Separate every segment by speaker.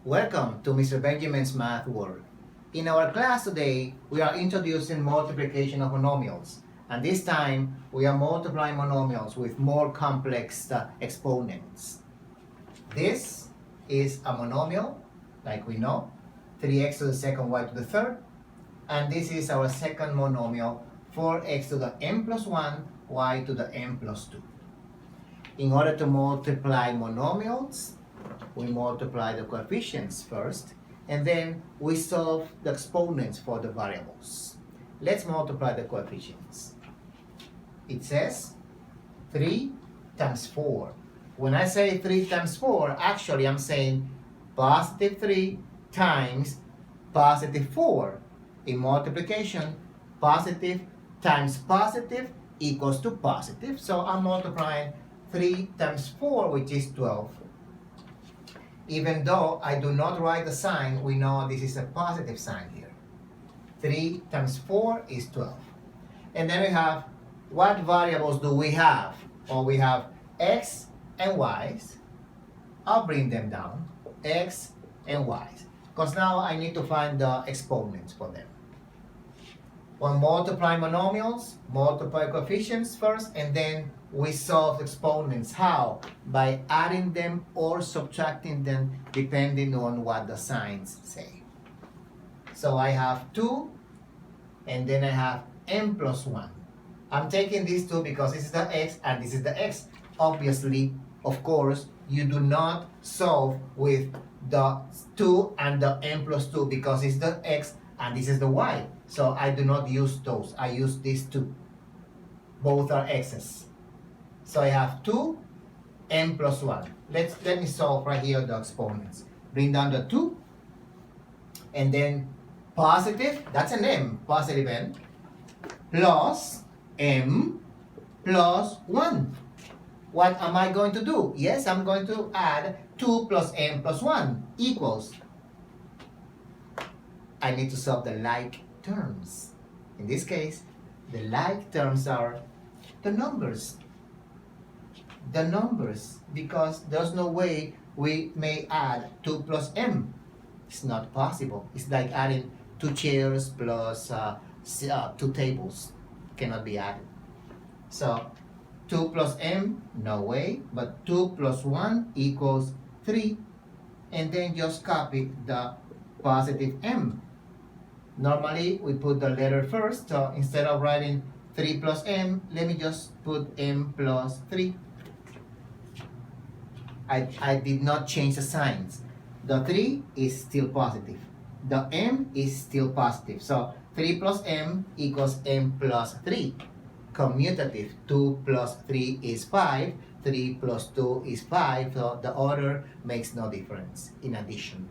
Speaker 1: Welcome to Mr. Benjamin's Math World. In our class today, we are introducing multiplication of monomials. And this time, we are multiplying monomials with more complex exponents. This is a monomial, like we know, 3x to the second y to the third. And this is our second monomial, 4x to the m plus 1, y to the m plus 2. In order to multiply monomials, we multiply the coefficients first, and then we solve the exponents for the variables. Let's multiply the coefficients. It says 3 times 4. When I say 3 times 4, actually I'm saying positive 3 times positive 4. In multiplication, positive times positive equals to positive. So I'm multiplying 3 times 4, which is 12. Even though I do not write the sign, we know this is a positive sign here. 3 times 4 is 12. And then we have, what variables do we have? Well, we have x and y's. I'll bring them down, x and y's. Because now I need to find the exponents for them. When multiplying monomials, multiply coefficients first, and then we solve exponents. How? By adding them or subtracting them depending on what the signs say. So I have 2, and then I have m plus 1. I'm taking these two because this is the x and this is the x. Obviously, of course, you do not solve with the 2 and the m plus 2 because it's the x and this is the y. So I do not use those. I use these two. Both are x's. So I have 2 m plus 1. Let me solve right here the exponents. Bring down the 2. And then positive, that's an m, positive n, plus m plus 1. What am I going to do? Yes, I'm going to add 2 plus m plus 1 equals. I need to solve the like terms. In this case, the like terms are the numbers. The numbers, because there's no way we may add 2 plus m. It's not possible. It's like adding 2 chairs plus 2 tables. Cannot be added. So 2 plus m, no way, but 2 plus 1 equals 3. And then just copy the positive m. Normally, we put the letter first, so instead of writing 3 plus m, let me just put m plus 3. I did not change the signs. The 3 is still positive. The m is still positive. So 3 plus m equals m plus 3. Commutative, 2 plus 3 is 5. 3 plus 2 is 5. So the order makes no difference in addition.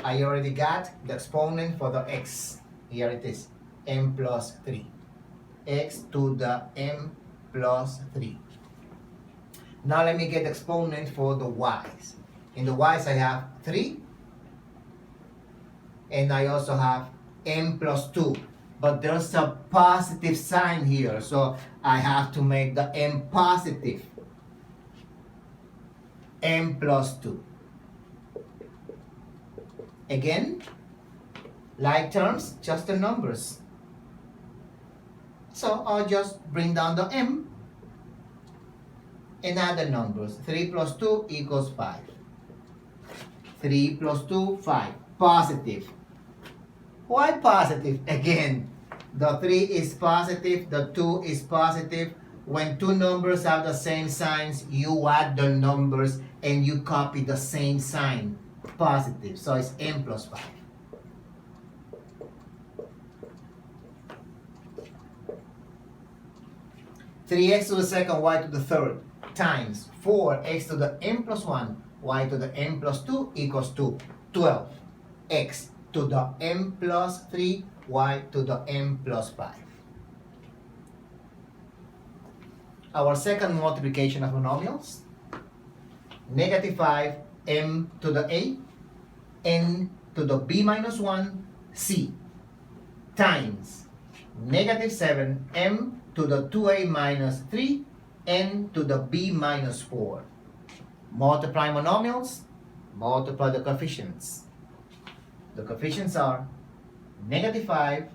Speaker 1: I already got the exponent for the x. Here it is, m plus 3. X to the m plus 3. Now let me get the exponent for the y's. In the y's I have 3. And I also have m plus 2. But there's a positive sign here. So I have to make the m positive. M plus 2. Again, like terms, just the numbers. So I'll just bring down the m and add the numbers. 3 plus 2 equals 5. 3 plus 2, 5. Positive. Why positive? Again, the 3 is positive, the 2 is positive. When two numbers have the same signs, you add the numbers and you copy the same sign. Positive, so it's m plus 5. Three x to the second, y to the third, times 4x to the m plus 1, y to the m plus 2 equals to 12. X to the m plus 3, y to the m plus 5. Our second multiplication of monomials, negative 5 m to the a, n to the b minus 1, c, times negative 7 m to the 2a minus 3, n to the b minus 4. Multiply monomials, multiply the coefficients. The coefficients are negative 5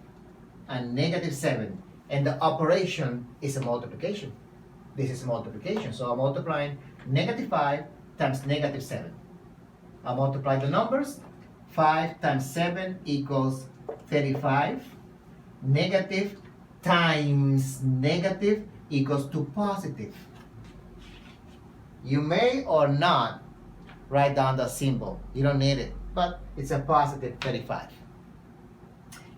Speaker 1: and negative 7. And the operation is a multiplication. This is multiplication. So I'm multiplying negative 5 times negative 7. I'll multiply the numbers. 5 times 7 equals 35. Negative times negative equals to positive. You may or not write down the symbol. You don't need it, but it's a positive 35.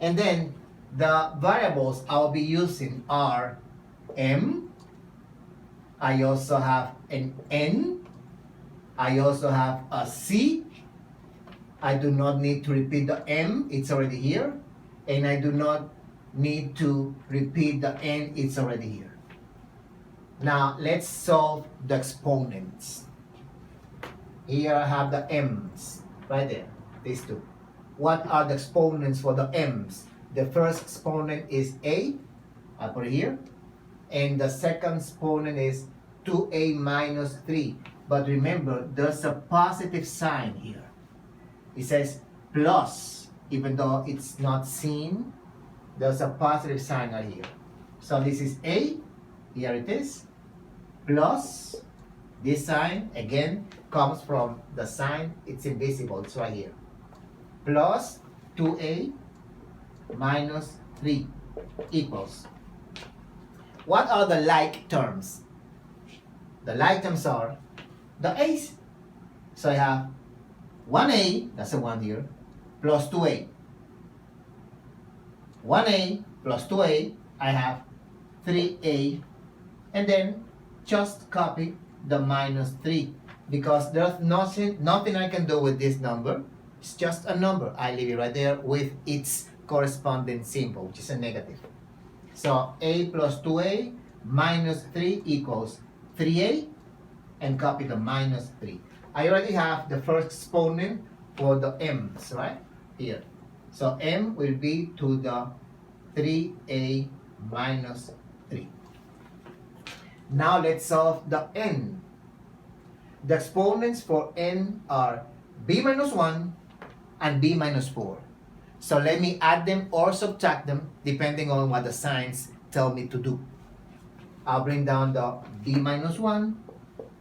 Speaker 1: And then the variables I'll be using are m. I also have an n. I also have a c. I do not need to repeat the m, it's already here. And I do not need to repeat the n, it's already here. Now let's solve the exponents. Here I have the m's, right there, these two. What are the exponents for the m's? The first exponent is a, I put it here. And the second exponent is 2a minus 3. But remember, there's a positive sign here. It says plus, even though it's not seen, there's a positive sign right here. So this is a, here it is, plus this sign, again, comes from the sign, it's invisible, it's right here. Plus 2a minus 3 equals. What are the like terms? The like terms are the a's. So I have 1a, that's a 1 here, plus 2a. 1a plus 2a, I have 3a, and then just copy the minus 3 because there's nothing I can do with this number. It's just a number. I leave it right there with its corresponding symbol, which is a negative. So a plus 2a minus 3 equals 3a, and copy the minus 3. I already have the first exponent for the m's, right? Here. So m will be to the 3a minus 3. Now let's solve the n. The exponents for n are b minus 1 and b minus 4. So let me add them or subtract them depending on what the signs tell me to do. I'll bring down the b minus 1,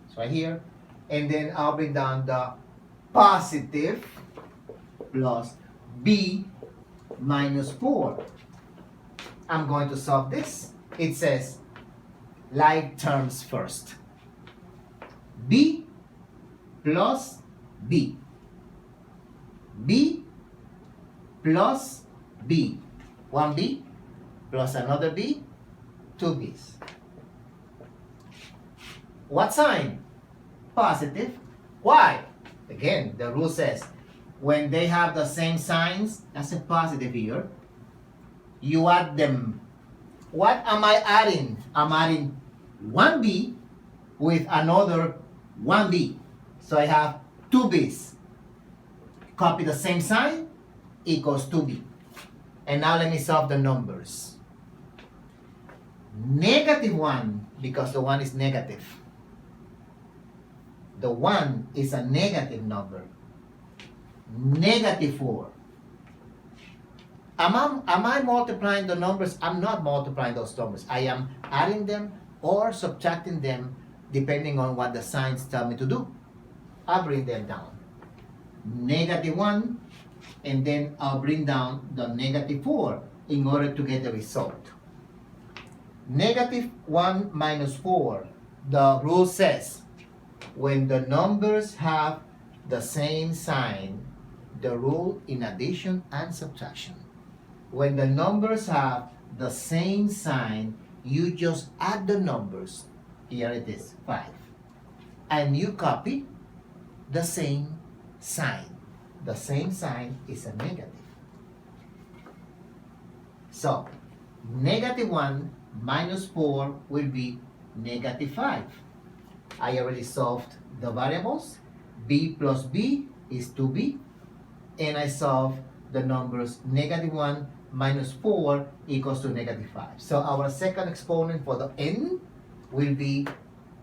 Speaker 1: it's right here, and then I'll bring down the positive plus b minus 4. I'm going to solve this. It says like terms first. B plus B. B plus B. 1B plus another B, 2 B's. What sign? Positive. Why? Again, the rule says when they have the same signs, that's a positive here, you add them. What am I adding? I'm adding 1B with another 1B. So I have 2 B's. Copy the same sign, equals 2B. And now let me solve the numbers. Negative 1, because the 1 is negative. The 1 is a negative number. Negative 4. Am I multiplying the numbers? I'm not multiplying those numbers. I am adding them or subtracting them depending on what the signs tell me to do. I'll bring them down. Negative 1, and then I'll bring down the negative 4 in order to get the result. Negative 1 minus 4, the rule says when the numbers have the same sign, the rule in addition and subtraction. When the numbers have the same sign, you just add the numbers. Here it is, 5. And you copy the same sign. The same sign is a negative. So, negative 1 minus 4 will be negative 5. I already solved the variables. B plus B is 2B. And I solved the numbers negative 1 minus 4 equals to negative 5. So our second exponent for the n will be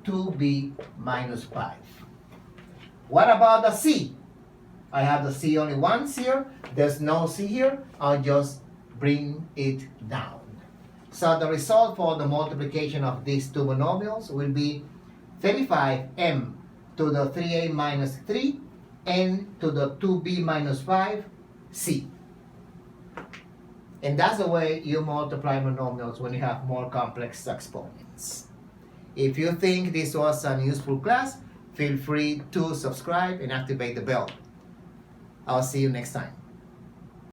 Speaker 1: 2b minus 5. What about the c? I have the C only once here. There's no C here. I'll just bring it down. So the result for the multiplication of these two monomials will be 35m to the 3a minus 3 n to the 2b minus 5 c. And that's the way you multiply monomials when you have more complex exponents. If you think this was a useful class, feel free to subscribe and activate the bell. I'll see you next time.